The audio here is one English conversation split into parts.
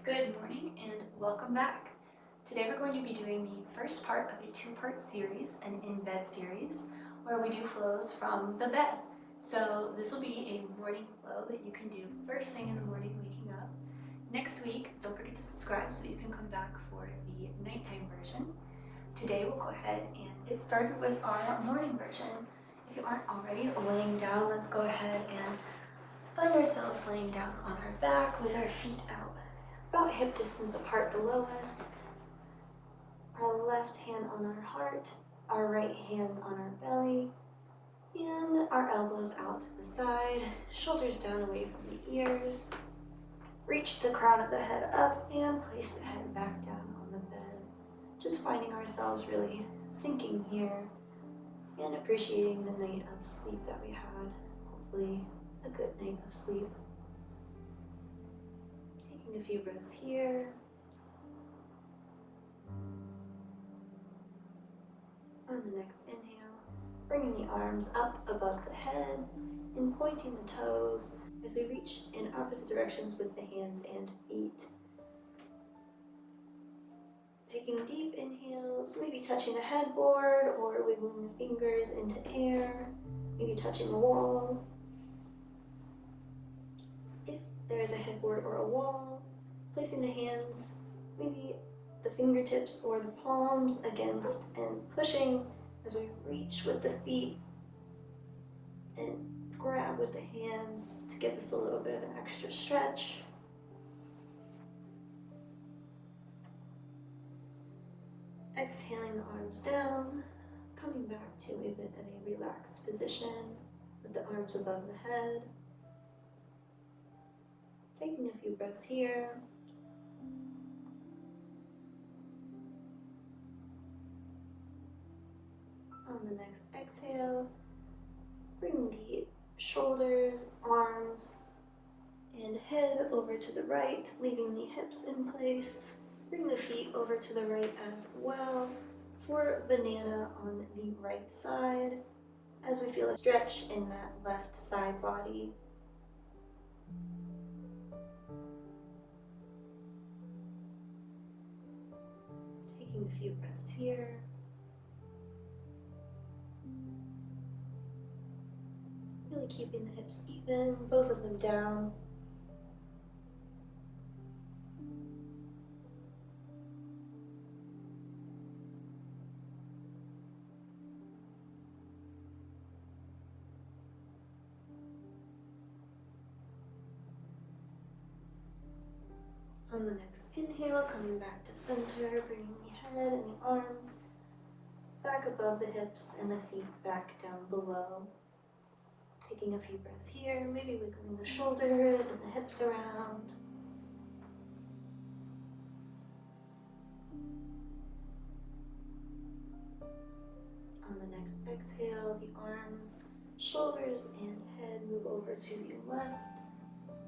Good morning and welcome back. Today we're going to be doing the first part of a two-part series, an in-bed series, where we do flows from the bed. So this will be a morning flow that you can do first thing in the morning waking up. Next week, don't forget to subscribe so you can come back for the nighttime version. Today we'll go ahead and get started with our morning version. If you aren't already laying down, let's go ahead and find ourselves laying down on our back with our feet out about hip distance apart below us, our left hand on our heart, our right hand on our belly, and our elbows out to the side, shoulders down away from the ears. Reach the crown of the head up and place the head back down on the bed. Just finding ourselves really sinking here and appreciating the night of sleep that we had. Hopefully a good night of sleep. Taking a few breaths here. On the next inhale, bringing the arms up above the head and pointing the toes as we reach in opposite directions with the hands and feet. Taking deep inhales, maybe touching the headboard or wiggling the fingers into air, maybe touching a wall. If there's a headboard or a wall, placing the hands, maybe the fingertips or the palms against and pushing as we reach with the feet and grab with the hands to give us a little bit of an extra stretch. Exhaling the arms down, coming back to a bit of a relaxed position with the arms above the head. Taking a few breaths here. On the next exhale, bring the shoulders, arms, and head over to the right, leaving the hips in place. Bring the feet over to the right as well for banana on the right side as we feel a stretch in that left side body. Taking a few breaths here. Really keeping the hips even, both of them down. On the next inhale, coming back to center, bringing the head and the arms back above the hips and the feet back down below. Taking a few breaths here, maybe wiggling the shoulders and the hips around. On the next exhale, the arms, shoulders, and head move over to the left,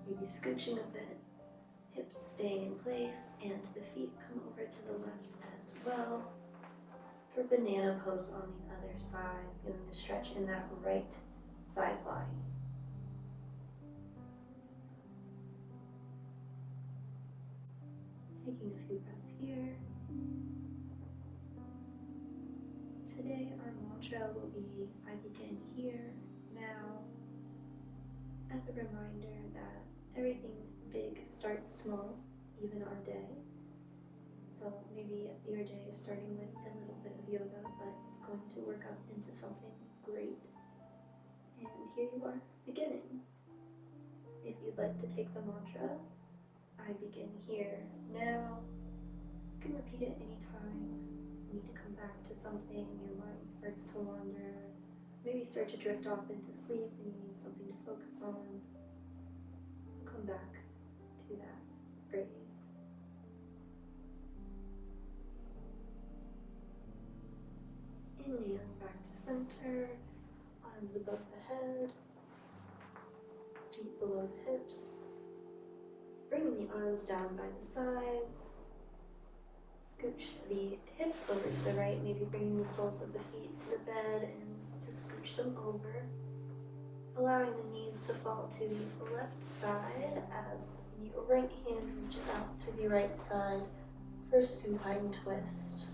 maybe scooching a bit, hips staying in place, and the feet come over to the left as well. For banana pose on the other side, feeling a stretch in that right side body. Taking a few breaths here. Today our mantra will be, I begin here, now, as a reminder that everything big starts small, even our day. So maybe your day is starting with a little bit of yoga, but it's going to work up into something great. And here you are, beginning. If you'd like to take the mantra, I begin here, now, you can repeat it anytime you need to come back to something, your mind starts to wander, maybe start to drift off into sleep and you need something to focus on. Come back to that phrase. Inhaling back to center, arms above the head, feet below the hips. Bringing the arms down by the sides. Scooch the hips over to the right, maybe bringing the soles of the feet to the bed and to scooch them over. allowing the knees to fall to the left side as the right hand reaches out to the right side for supine twist.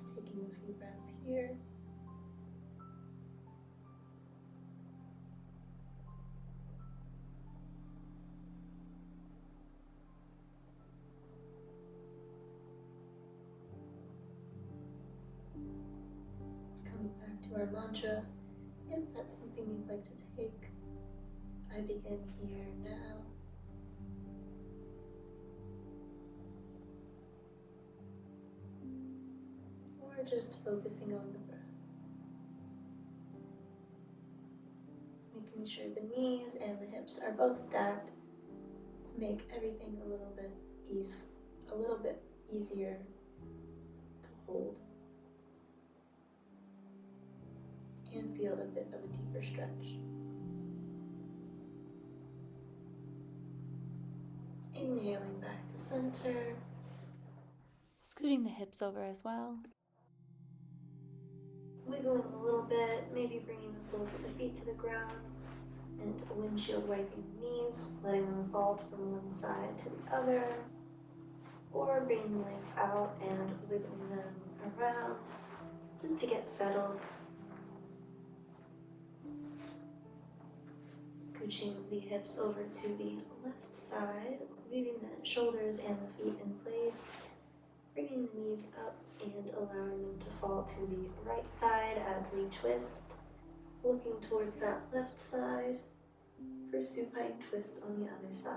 Taking a few breaths here. Coming back to our mantra, if that's something you'd like to take, I begin here now. Or just focusing on the breath. Making sure the knees and the hips are both stacked to make everything a little bit easier to hold. And feel a bit of a deeper stretch. Inhaling back to center. Scooting the hips over as well. Wiggling a little bit, maybe bringing the soles of the feet to the ground. And windshield wiping the knees, letting them fall from one side to the other. Or bringing the legs out and wiggling them around just to get settled. Scooching the hips over to the left side, leaving the shoulders and the feet in place, bringing the knees up and allowing them to fall to the right side as we twist, looking towards that left side for supine twist on the other side.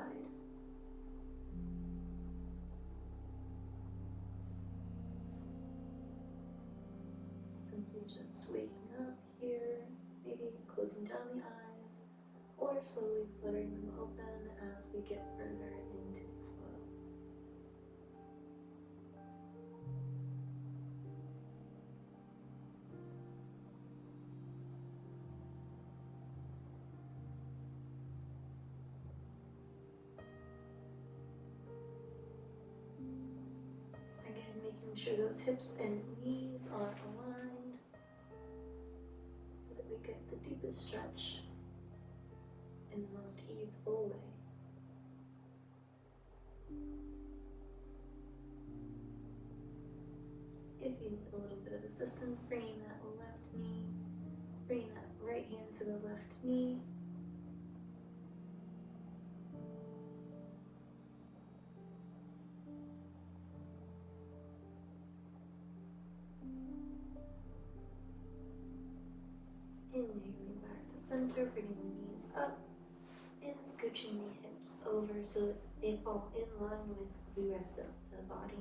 Simply just waking up here, maybe closing down the eyes, or slowly fluttering them open as we get further into the flow. Again, making sure those hips and knees are aligned so that we get the deepest stretch in the most easeful way. If you need a little bit of assistance, bringing that left knee, bringing that right hand to the left knee. Inhaling back to center, bringing the knees up and scooching the hips over so that they fall in line with the rest of the body.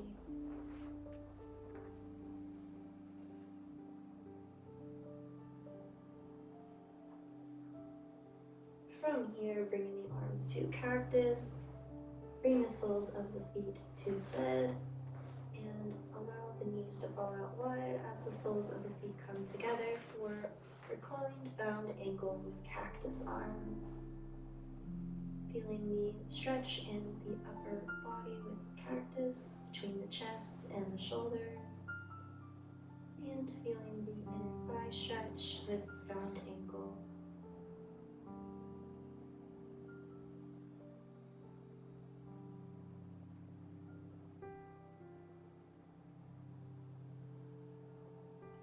From here, bringing the arms to cactus, bring the soles of the feet to bed, and allow the knees to fall out wide as the soles of the feet come together for reclined bound ankle with cactus arms. Feeling the stretch in the upper body with cactus between the chest and the shoulders, and feeling the inner thigh stretch with bound ankle.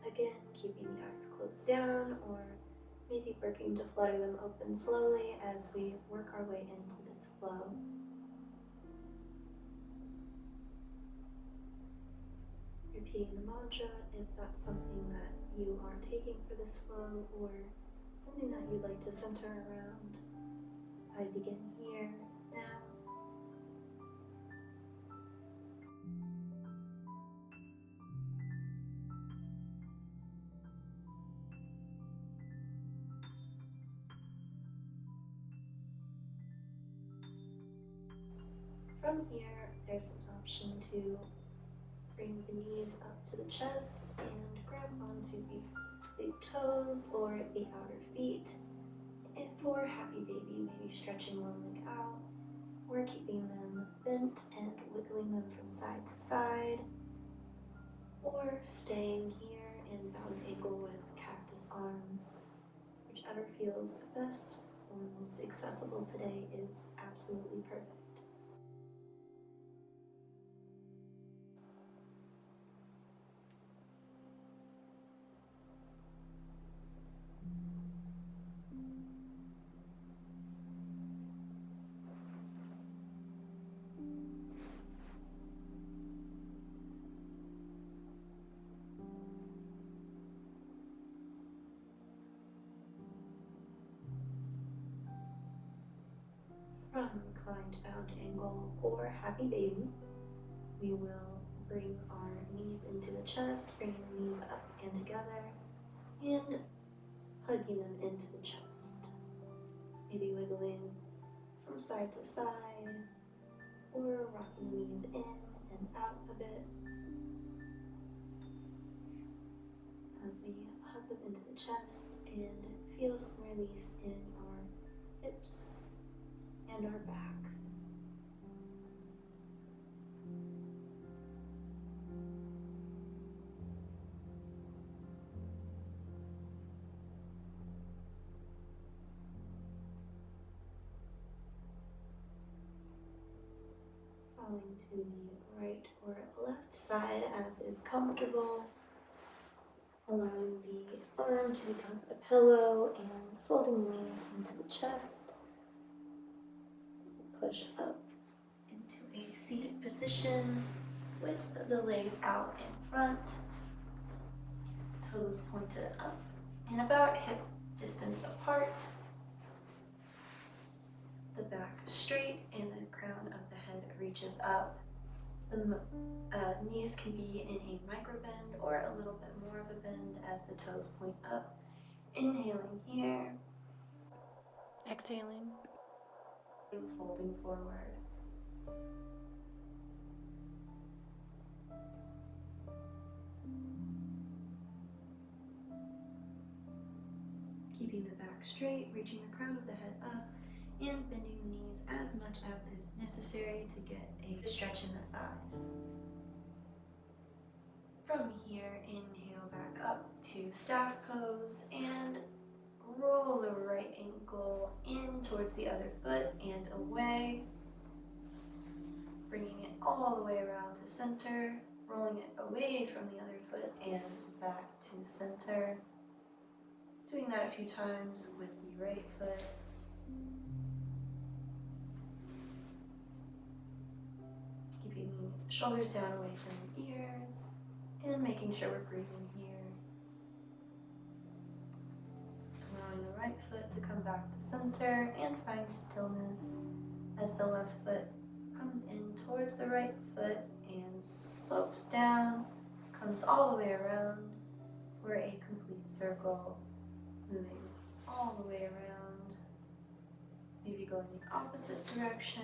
Again, keeping the eyes closed down or maybe working to flutter them open slowly as we work our way into this flow. Repeating the mantra if that's something that you are taking for this flow or something that you'd like to center around. I begin here now. From here, there's an option to bring the knees up to the chest and grab onto the big toes or the outer feet. And for happy baby, maybe stretching one leg out or keeping them bent and wiggling them from side to side, or staying here in bound ankle with cactus practice arms. Whichever feels best or most accessible today is absolutely perfect. From reclined bound angle or happy baby, we will bring our knees into the chest, bringing the knees up and together, and hugging them into the chest. Maybe wiggling from side to side, or rocking the knees in and out a bit as we hug them into the chest and feel some release in our hips and our back. Falling to the right or left side as is comfortable, allowing the arm to become a pillow and folding the knees into the chest. Push up into a seated position with the legs out in front, toes pointed up and about hip distance apart, the back straight and the crown of the head reaches up. The knees can be in a micro bend or a little bit more of a bend as the toes point up. Inhaling here, Exhaling. folding forward. Keeping the back straight, reaching the crown of the head up, and bending the knees as much as is necessary to get a stretch in the thighs. From here, inhale back up to staff pose and roll the right ankle in towards the other foot and away, bringing it all the way around to center, rolling it away from the other foot and back to center. Doing that a few times with the right foot. Keeping the shoulders down away from the ears and making sure we're breathing here. Allowing the right foot to come back to center and find stillness as the left foot comes in towards the right foot and slopes down, comes all the way around for a complete circle, moving all the way around, maybe going the opposite direction.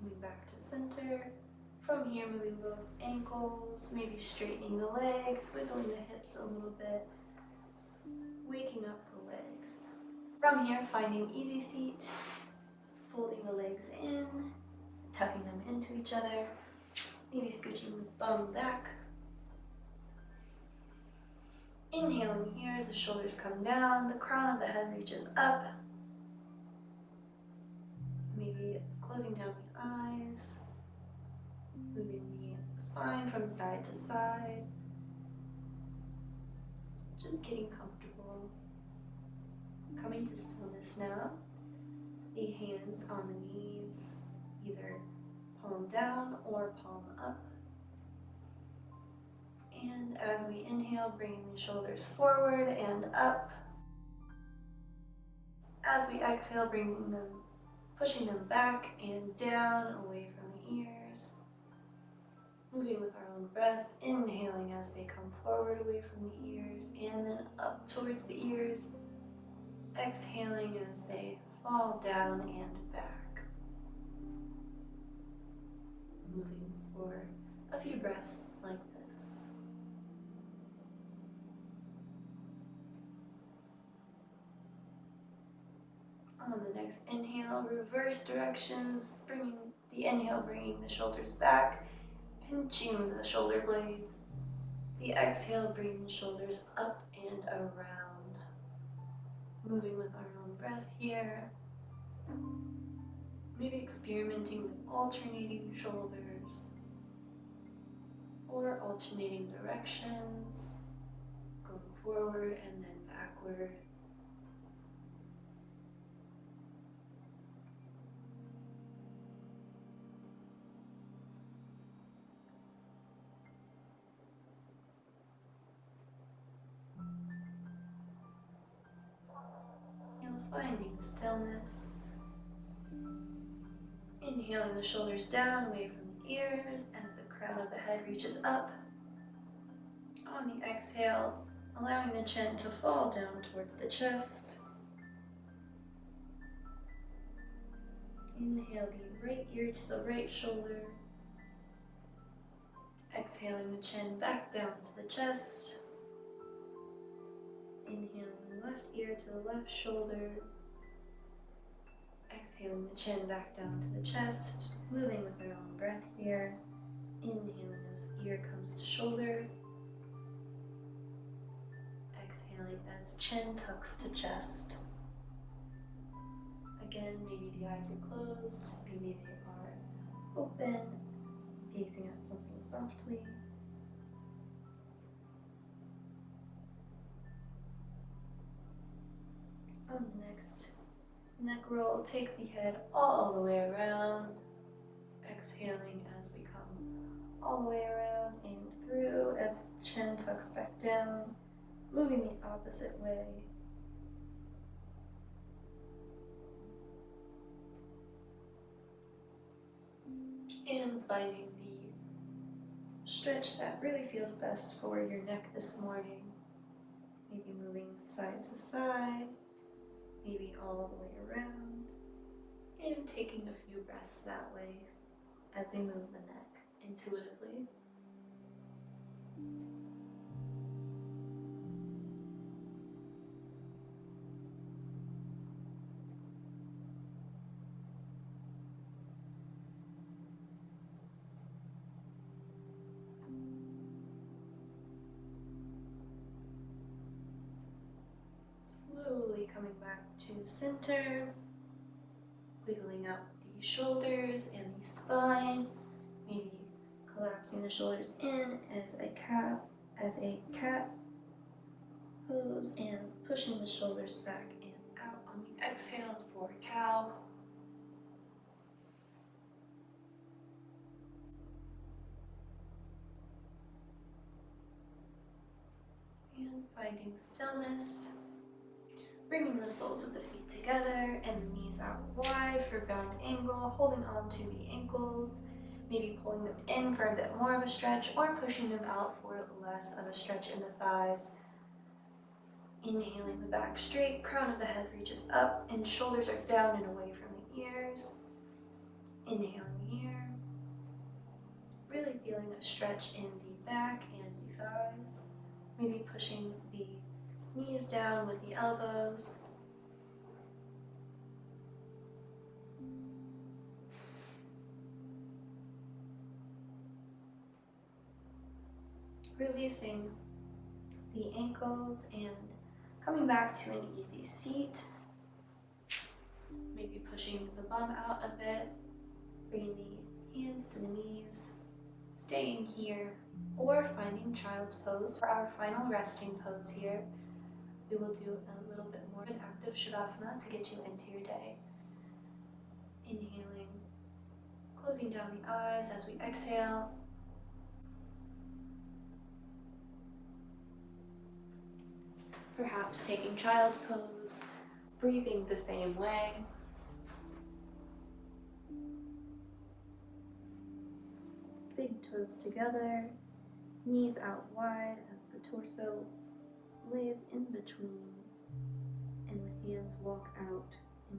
Coming back to center. From here, moving both ankles, maybe straightening the legs, wiggling the hips a little bit, waking up the legs. From here, finding easy seat, folding the legs in, tucking them into each other, maybe scooching the bum back. Inhaling here as the shoulders come down, the crown of the head reaches up, maybe closing down the eyes, moving the spine from side to side, just getting comfortable. Coming to stillness now, the hands on the knees, either palm down or palm up. And as we inhale, bringing the shoulders forward and up. As we exhale, bringing them, pushing them back and down, away from the ears. Moving with our own breath, inhaling as they come forward, away from the ears, and then up towards the ears. Exhaling as they fall down and back. Moving for a few breaths like this. On the next inhale, reverse directions, bringing the inhale, bringing the shoulders back, pinching the shoulder blades. The exhale, bringing the shoulders up and around. Moving with our own breath here. Maybe experimenting with alternating shoulders or alternating directions, going forward and then backward. And finding stillness. Inhaling the shoulders down away from the ears as the crown of the head reaches up. On the exhale, allowing the chin to fall down towards the chest. Inhale the right ear to the right shoulder. Exhaling the chin back down to the chest. Inhaling the left ear to the left shoulder. Exhaling the chin back down to the chest. Moving with our own breath here. Inhaling as ear comes to shoulder. Exhaling as chin tucks to chest. Again, maybe the eyes are closed, maybe they are open, gazing at something softly. On the next neck roll, take the head all the way around, exhaling as we come all the way around and through as the chin tucks back down, moving the opposite way. And finding the stretch that really feels best for your neck this morning. Maybe moving side to side, maybe all the way around, and taking a few breaths that way as we move the neck intuitively. Slowly coming back to center, wiggling out the shoulders and the spine, maybe collapsing the shoulders in as a cat pose and pushing the shoulders back and out on the exhale for cow. And finding stillness. Bringing the soles of the feet together and the knees out wide for bound angle, holding on to the ankles, maybe pulling them in for a bit more of a stretch or pushing them out for less of a stretch in the thighs. Inhaling the back straight, crown of the head reaches up and shoulders are down and away from the ears. Inhaling here, really feeling a stretch in the back and the thighs, maybe pushing the knees down with the elbows. Releasing the ankles and coming back to an easy seat. Maybe pushing the bum out a bit, bringing the hands to the knees, staying here, or finding child's pose for our final resting pose here. We will do a little bit more an active Shavasana to get you into your day. Inhaling, closing down the eyes as we exhale. Perhaps taking child's pose, breathing the same way. Big toes together, knees out wide as the torso lays in between, and the hands walk out in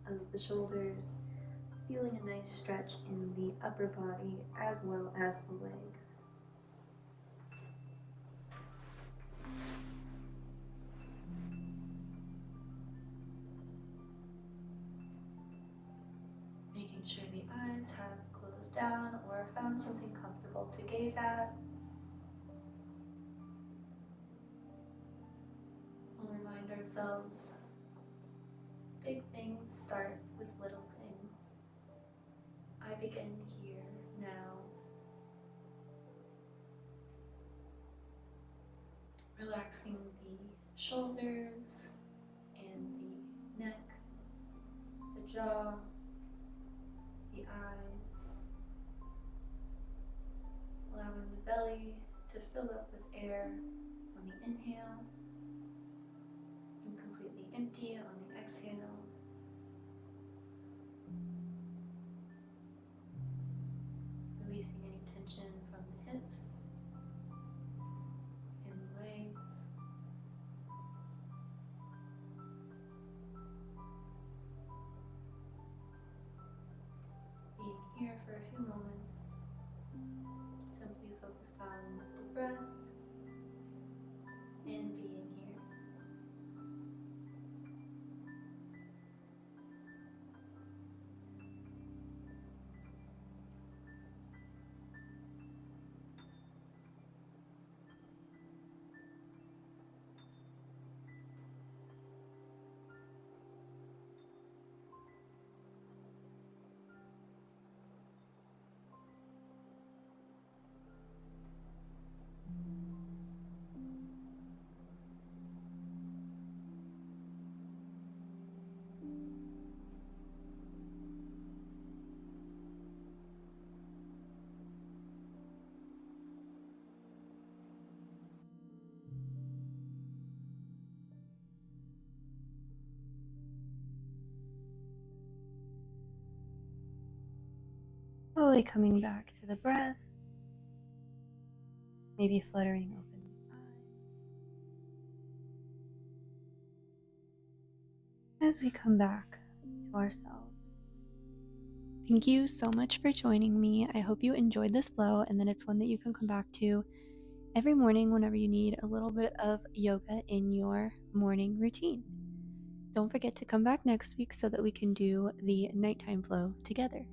front of the shoulders, feeling a nice stretch in the upper body as well as the legs. Making sure the eyes have closed down or found something comfortable to gaze at. We'll remind ourselves big things start with little things. I begin here now. Relaxing the shoulders and the neck, the jaw, the eyes, allowing the belly to fill up with air on the inhale and completely empty on the exhale. Releasing any tension from the hips and the legs. Being here for a few moments, simply focused on the breath and being here. Slowly coming back to the breath, maybe fluttering open the eyes as we come back to ourselves. Thank you so much for joining me. I hope you enjoyed this flow and that it's one that you can come back to every morning whenever you need a little bit of yoga in your morning routine. Don't forget to come back next week so that we can do the nighttime flow together.